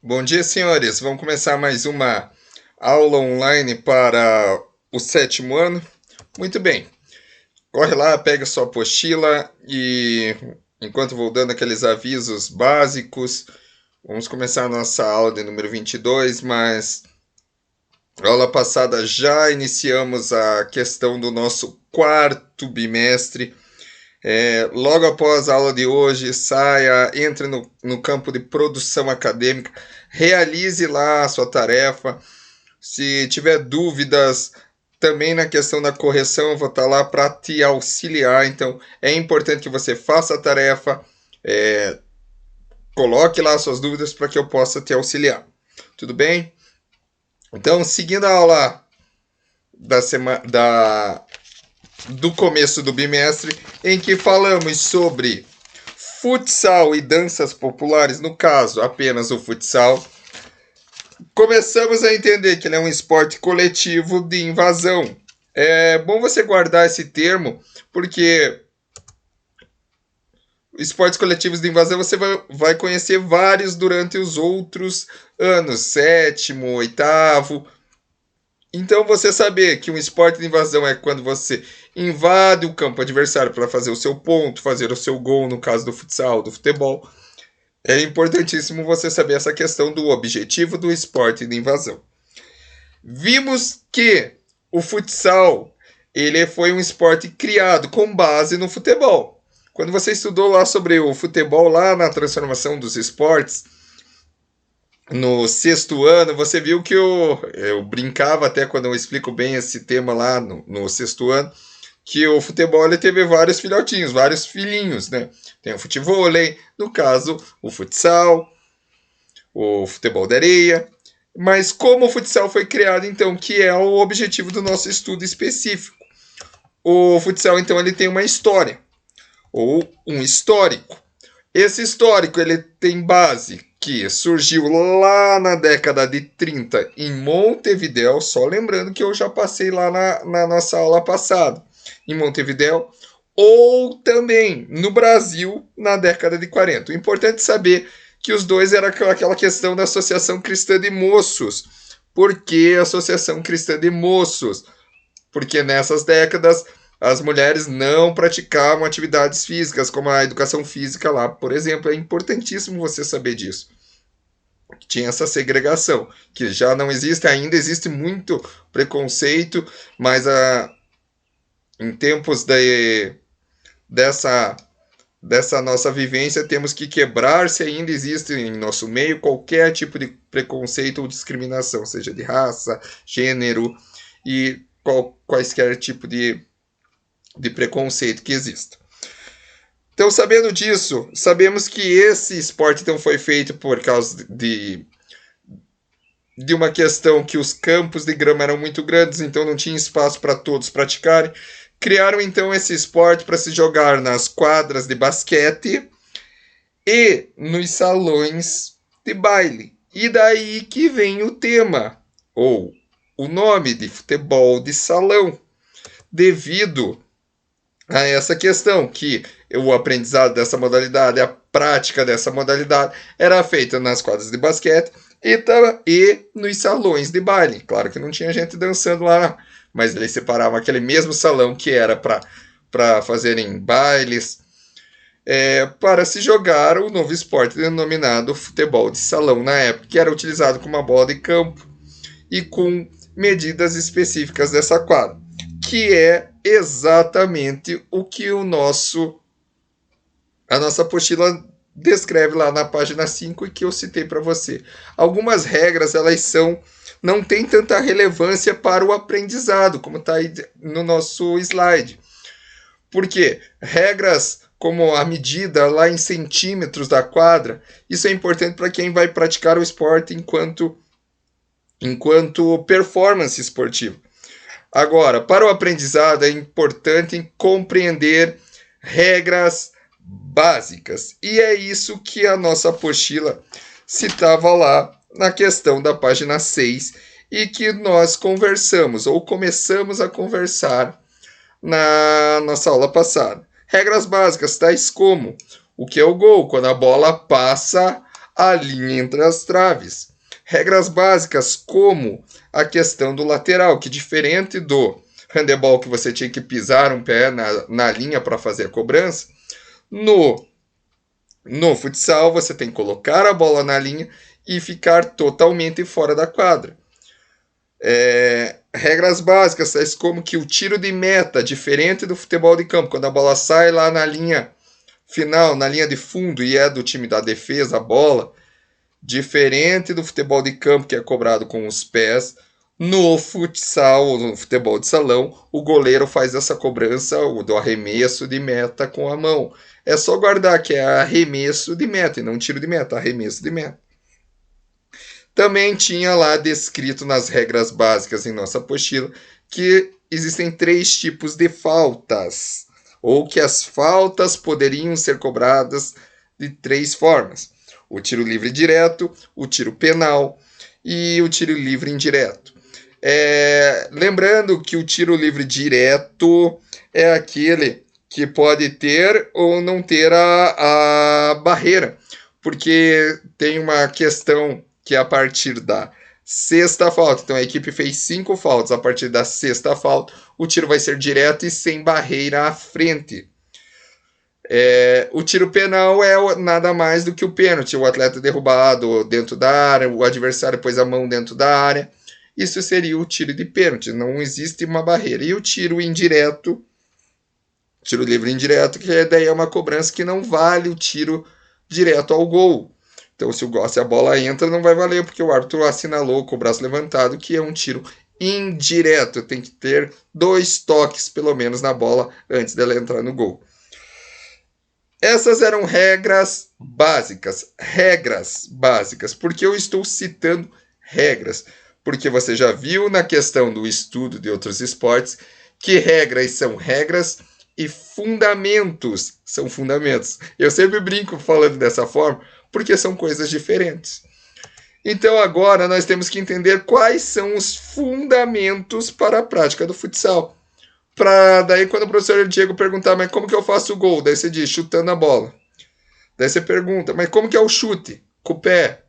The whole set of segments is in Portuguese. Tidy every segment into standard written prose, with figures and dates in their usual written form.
Bom dia, senhores. Vamos começar mais uma aula online para o sétimo ano. Muito bem. Corre lá, pega sua apostila e, enquanto vou dando aqueles avisos básicos, vamos começar a nossa aula de número 22, mas na aula passada já iniciamos a questão do nosso quarto bimestre. Logo após a aula de hoje, saia, entre no campo de produção acadêmica, realize lá a sua tarefa. Se tiver dúvidas, também na questão da correção, eu vou estar lá para te auxiliar. Então, é importante que você faça a tarefa, coloque lá suas dúvidas para que eu possa te auxiliar. Tudo bem? Então, seguindo a aula do começo do bimestre, em que falamos sobre futsal e danças populares, no caso, apenas o futsal, começamos a entender que ele é um esporte coletivo de invasão. É bom você guardar esse termo, porque esportes coletivos de invasão você vai conhecer vários durante os outros anos, sétimo, oitavo. Então, você saber que um esporte de invasão é quando você invade o campo adversário para fazer o seu ponto, fazer o seu gol, no caso do futsal, do futebol. É importantíssimo você saber essa questão do objetivo do esporte de invasão. Vimos que o futsal ele foi um esporte criado com base no futebol. Quando você estudou lá sobre o futebol, lá na transformação dos esportes, no sexto ano, você viu que eu brincava até quando eu explico bem esse tema lá no sexto ano, que o futebol ele teve vários filhotinhos, vários filhinhos, né? Tem o futevôlei, no caso, o futsal, o futebol de areia. Mas como o futsal foi criado, então, que é o objetivo do nosso estudo específico? O futsal, então, ele tem uma história, ou um histórico. Esse histórico ele tem base que surgiu lá na década de 30 em Montevidéu, só lembrando que eu já passei lá na nossa aula passada, em Montevidéu, ou também no Brasil na década de 40. O importante é saber que os dois era aquela questão da Associação Cristã de Moços. Por que Associação Cristã de Moços? Porque nessas décadas as mulheres não praticavam atividades físicas, como a educação física lá, por exemplo. É importantíssimo você saber disso. Tinha essa segregação, que já não existe, ainda existe muito preconceito, mas em tempos dessa nossa vivência, temos que quebrar se ainda existe em nosso meio qualquer tipo de preconceito ou discriminação, seja de raça, gênero e quaisquer tipo de preconceito que exista. Então, sabendo disso, sabemos que esse esporte então foi feito por causa de uma questão que os campos de grama eram muito grandes, então não tinha espaço para todos praticarem. Criaram então esse esporte para se jogar nas quadras de basquete e nos salões de baile. E daí que vem o tema, ou o nome de futebol de salão, devido a essa questão que o aprendizado dessa modalidade, a prática dessa modalidade era feita nas quadras de basquete e nos salões de baile. Claro que não tinha gente dançando lá, mas eles separavam aquele mesmo salão que era para fazerem bailes, para se jogar o novo esporte denominado futebol de salão na época, que era utilizado com uma bola de campo e com medidas específicas dessa quadra, que é exatamente o que a nossa apostila descreve lá na página 5 e que eu citei para você. Algumas regras, elas não têm tanta relevância para o aprendizado, como está aí no nosso slide. Por quê? Regras como a medida lá em centímetros da quadra, isso é importante para quem vai praticar o esporte enquanto performance esportiva. Agora, para o aprendizado é importante compreender regras básicas. E é isso que a nossa apostila citava lá na questão da página 6 e que nós conversamos ou começamos a conversar na nossa aula passada. Regras básicas, tais como o que é o gol, quando a bola passa a linha entre as traves. Regras básicas como a questão do lateral, que diferente do handebol que você tinha que pisar um pé na linha para fazer a cobrança, no futsal você tem que colocar a bola na linha e ficar totalmente fora da quadra. Regras básicas, tais como que o tiro de meta, diferente do futebol de campo, quando a bola sai lá na linha final, na linha de fundo, e é do time da defesa a bola, diferente do futebol de campo, que é cobrado com os pés, no futsal, no futebol de salão, o goleiro faz essa cobrança do arremesso de meta com a mão. É só guardar que é arremesso de meta e não tiro de meta, arremesso de meta. Também tinha lá descrito nas regras básicas em nossa apostila que existem 3 tipos de faltas, ou que as faltas poderiam ser cobradas de 3 formas: o tiro livre direto, o tiro penal e o tiro livre indireto. Lembrando que o tiro livre direto é aquele que pode ter ou não ter a barreira, porque tem uma questão que é a partir da sexta falta. Então a equipe fez 5 faltas. A partir da sexta falta, o tiro vai ser direto e sem barreira à frente. O tiro penal é nada mais do que o pênalti. O atleta derrubado dentro da área, o adversário pôs a mão dentro da área. Isso seria o tiro de pênalti. Não existe uma barreira. E o tiro indireto, tiro livre indireto, que daí é uma cobrança que não vale o tiro direto ao gol. Então, se a bola entra, não vai valer, porque o árbitro assinalou com o braço levantado que é um tiro indireto. Tem que ter 2 toques, pelo menos, na bola antes dela entrar no gol. Essas eram regras básicas. Regras básicas. Por que eu estou citando regras? Porque você já viu na questão do estudo de outros esportes que regras são regras e fundamentos são fundamentos. Eu sempre brinco falando dessa forma, porque são coisas diferentes. Então agora nós temos que entender quais são os fundamentos para a prática do futsal. Para daí quando o professor Diego perguntar, mas como que eu faço o gol? Daí você diz, chutando a bola. Daí você pergunta, mas como que é o chute? Com o pé.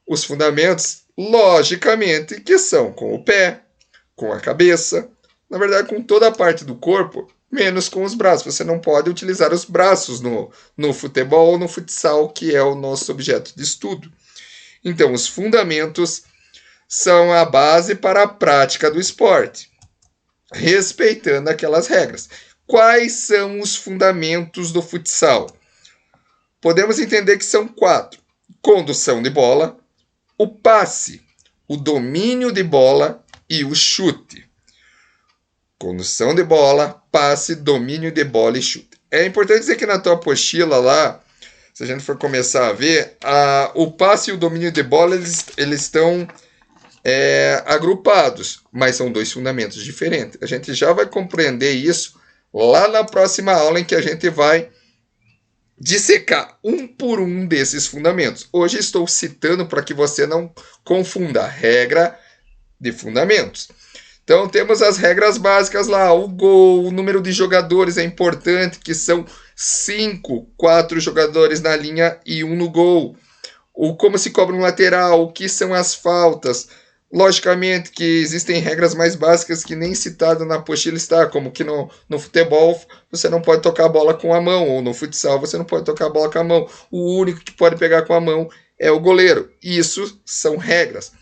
Os fundamentos, logicamente, que são com o pé, com a cabeça, na verdade com toda a parte do corpo, menos com os braços. Você não pode utilizar os braços no futebol ou no futsal, que é o nosso objeto de estudo. Então, os fundamentos são a base para a prática do esporte, respeitando aquelas regras. Quais são os fundamentos do futsal? Podemos entender que são 4. Condução de bola, o passe, o domínio de bola e o chute. Condução de bola, passe, domínio de bola e chute. É importante dizer que na tua apostila lá, se a gente for começar a ver, o passe e o domínio de bola, eles estão agrupados, mas são 2 fundamentos diferentes. A gente já vai compreender isso lá na próxima aula, em que a gente vai dissecar um por um desses fundamentos. Hoje estou citando para que você não confunda regra de fundamentos. Então temos as regras básicas lá, o gol, o número de jogadores é importante, que são 4 jogadores na linha e 1 no gol. Como se cobra um lateral, o que são as faltas. Logicamente que existem regras mais básicas que nem citado na apostila está, como que no futebol você não pode tocar a bola com a mão, ou no futsal você não pode tocar a bola com a mão. O único que pode pegar com a mão é o goleiro. Isso são regras.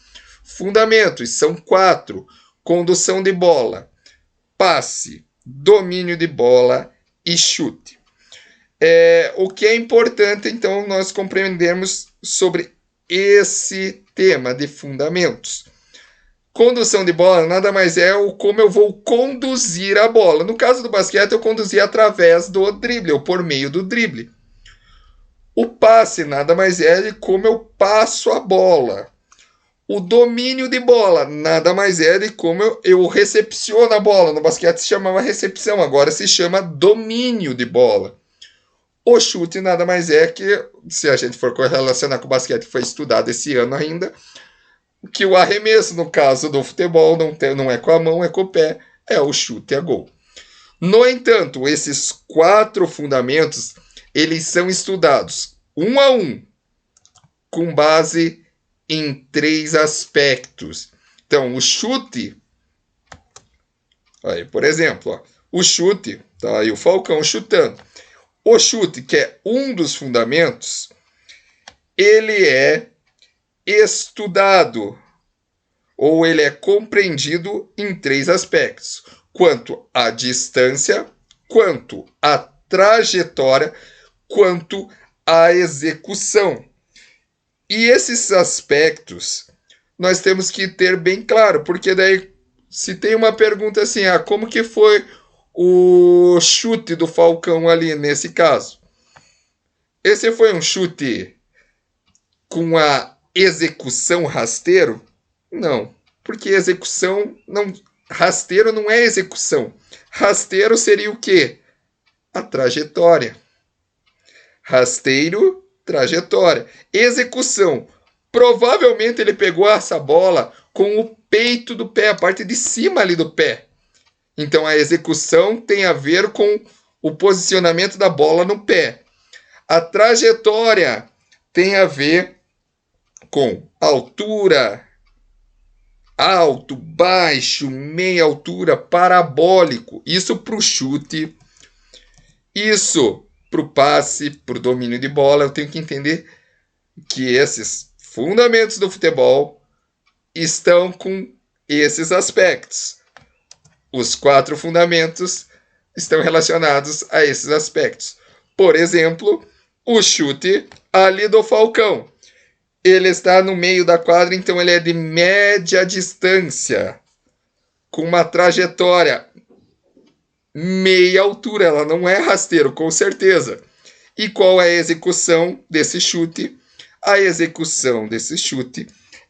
Fundamentos são 4. Condução de bola, passe, domínio de bola e chute. O que é importante, então, nós compreendermos sobre esse tema de fundamentos. Condução de bola nada mais é o como eu vou conduzir a bola. No caso do basquete, eu conduzi através do drible, ou por meio do drible. O passe nada mais é de como eu passo a bola. O domínio de bola nada mais é de como eu recepciono a bola. No basquete se chamava recepção, agora se chama domínio de bola. O chute nada mais é que, se a gente for correlacionar com o basquete que foi estudado esse ano ainda, que o arremesso, no caso do futebol, não é com a mão, é com o pé, é o chute a gol. No entanto, esses 4 fundamentos, eles são estudados um a um, com base em 3 aspectos. Então, o chute, aí, por exemplo, ó, o chute, tá aí o Falcão chutando. O chute, que é um dos fundamentos, ele é estudado, ou ele é compreendido em 3 aspectos: quanto à distância, quanto à trajetória, quanto à execução. E esses aspectos nós temos que ter bem claro, porque daí se tem uma pergunta assim, como que foi o chute do Falcão ali nesse caso? Esse foi um chute com a execução rasteiro? Não, porque execução não, rasteiro não é execução. Rasteiro seria o quê? A trajetória. Rasteiro, trajetória. Execução. Provavelmente ele pegou essa bola com o peito do pé, a parte de cima ali do pé. Então a execução tem a ver com o posicionamento da bola no pé. A trajetória tem a ver com altura, alto, baixo, meia altura, parabólico. Isso para o chute. Isso para o passe, para o domínio de bola. Eu tenho que entender que esses fundamentos do futebol estão com esses aspectos. Os 4 fundamentos estão relacionados a esses aspectos. Por exemplo, o chute ali do Falcão. Ele está no meio da quadra, então ele é de média distância, com uma trajetória meia altura. Ela não é rasteiro, com certeza. E qual é a execução desse chute? A execução desse chute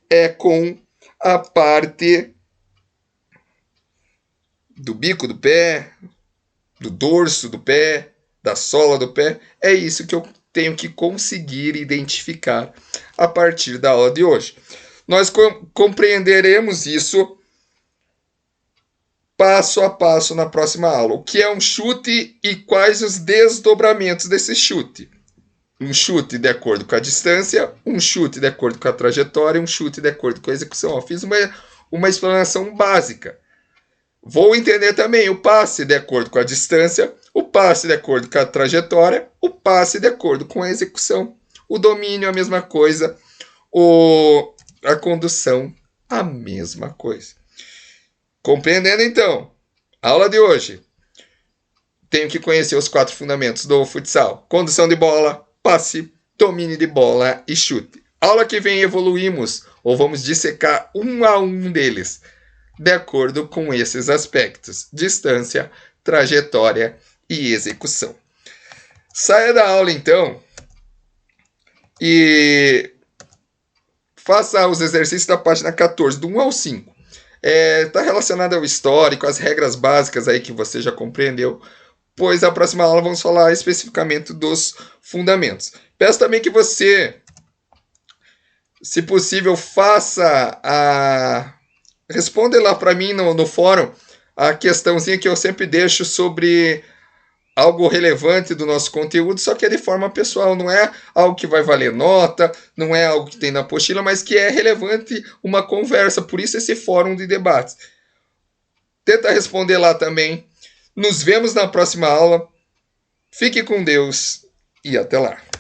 é com a parte do bico do pé, do dorso do pé, da sola do pé. É isso que eu tenho que conseguir identificar a partir da aula de hoje. Nós compreenderemos isso passo a passo na próxima aula. O que é um chute e quais os desdobramentos desse chute. Um chute de acordo com a distância, um chute de acordo com a trajetória, um chute de acordo com a execução. Eu fiz uma explanação básica. Vou entender também o passe de acordo com a distância, o passe de acordo com a trajetória, o passe de acordo com a execução. O domínio, a mesma coisa. A condução, a mesma coisa. Compreendendo, então, a aula de hoje. Tenho que conhecer os 4 fundamentos do futsal: condução de bola, passe, domínio de bola e chute. Aula que vem evoluímos, ou vamos dissecar um a um deles, de acordo com esses aspectos: distância, trajetória e execução. Saia da aula, então, e faça os exercícios da página 14, do 1 ao 5. Está relacionado ao histórico, às regras básicas aí que você já compreendeu, pois a próxima aula vamos falar especificamente dos fundamentos. Peço também que você, se possível, responda lá para mim no fórum a questãozinha que eu sempre deixo sobre algo relevante do nosso conteúdo, só que é de forma pessoal, não é algo que vai valer nota, não é algo que tem na apostila, mas que é relevante uma conversa, por isso esse fórum de debates. Tenta responder lá também. Nos vemos na próxima aula. Fique com Deus e até lá.